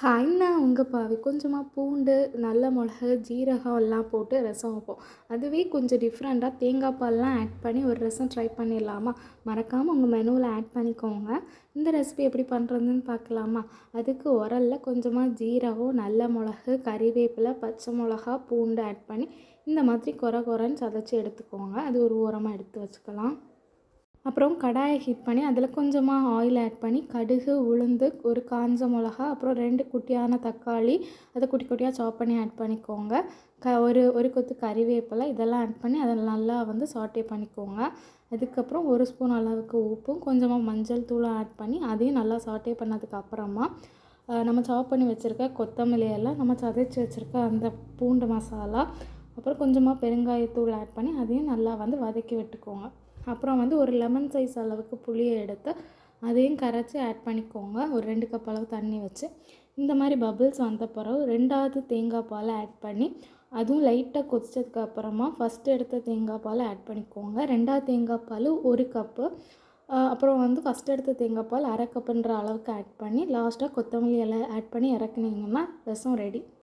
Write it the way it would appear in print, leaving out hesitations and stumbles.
ஹாய்ண்ணா உங்கள் பாவி கொஞ்சமாக பூண்டு நல்ல மிளகு ஜீரகம் எல்லாம் போட்டு ரசம் வைப்போம். அதுவே கொஞ்சம் டிஃப்ரெண்ட்டாக தேங்காய் பால்லாம் ஆட் பண்ணி ஒரு ரசம் ட்ரை பண்ணிடலாமா? மறக்காமல் உங்கள் மெனுவில் ஆட் பண்ணிக்கோங்க. இந்த ரெசிபி எப்படி பண்ணுறதுன்னு பார்க்கலாமா? அதுக்கு உரலில் கொஞ்சமாக ஜீரகம் நல்ல மிளகு கறிவேப்பிலை பச்சை மிளகா பூண்டு ஆட் பண்ணி இந்த மாதிரி கொரன்னு சதைச்சி எடுத்துக்கோங்க. அது ஒரு ஓரமாக எடுத்து வச்சுக்கலாம். அப்புறம் கடாயை ஹீட் பண்ணி அதில் கொஞ்சமாக ஆயில் ஆட் பண்ணி கடுகு உளுந்து ஒரு காஞ்ச மிளகா அப்புறம் 2 குட்டியான தக்காளி அதை குட்டி குட்டியாக சாப் பண்ணி ஆட் பண்ணிக்கோங்க. ஒரு கொத்து கறிவேப்பிலை இதெல்லாம் ஆட் பண்ணி அதை நல்லா சாட்டே பண்ணிக்கோங்க. அதுக்கப்புறம் 1 ஸ்பூன் அளவுக்கு உப்பும் கொஞ்சமாக மஞ்சள் தூளும் ஆட் பண்ணி அதையும் நல்லா சாட்டே பண்ணதுக்கப்புறமா நம்ம சாப் பண்ணி வச்சுருக்க கொத்தமல்லி எல்லாம் நம்ம சதைச்சி வச்சுருக்க அந்த பூண்டு மசாலா அப்புறம் கொஞ்சமாக பெருங்காயத்தூள் ஆட் பண்ணி அதையும் நல்லா வதக்கி விட்டுக்கோங்க. அப்புறம் ஒரு லெமன் சைஸ் அளவுக்கு புளியை எடுத்து அதையும் கரைச்சி ஆட் பண்ணிக்கோங்க. ஒரு 2 கப் அளவு தண்ணி வச்சு இந்த மாதிரி பபிள்ஸ் வந்த பிறகு 2வது தேங்காய் பாலை ஆட் பண்ணி அதுவும் லைட்டாக கொதிச்சதுக்கு அப்புறமா ஃபஸ்ட்டு எடுத்த தேங்காய் பாலை ஆட் பண்ணிக்கோங்க. 2வது தேங்காய் பால் 1 கப்பு அப்புறம் ஃபஸ்ட்டு எடுத்த தேங்காய் பால் அரை கப்புன்ற அளவுக்கு ஆட் பண்ணி லாஸ்ட்டாக கொத்தமல்லி எல்லாம் ஆட் பண்ணி இறக்குனீங்கன்னா ரசம் ரெடி.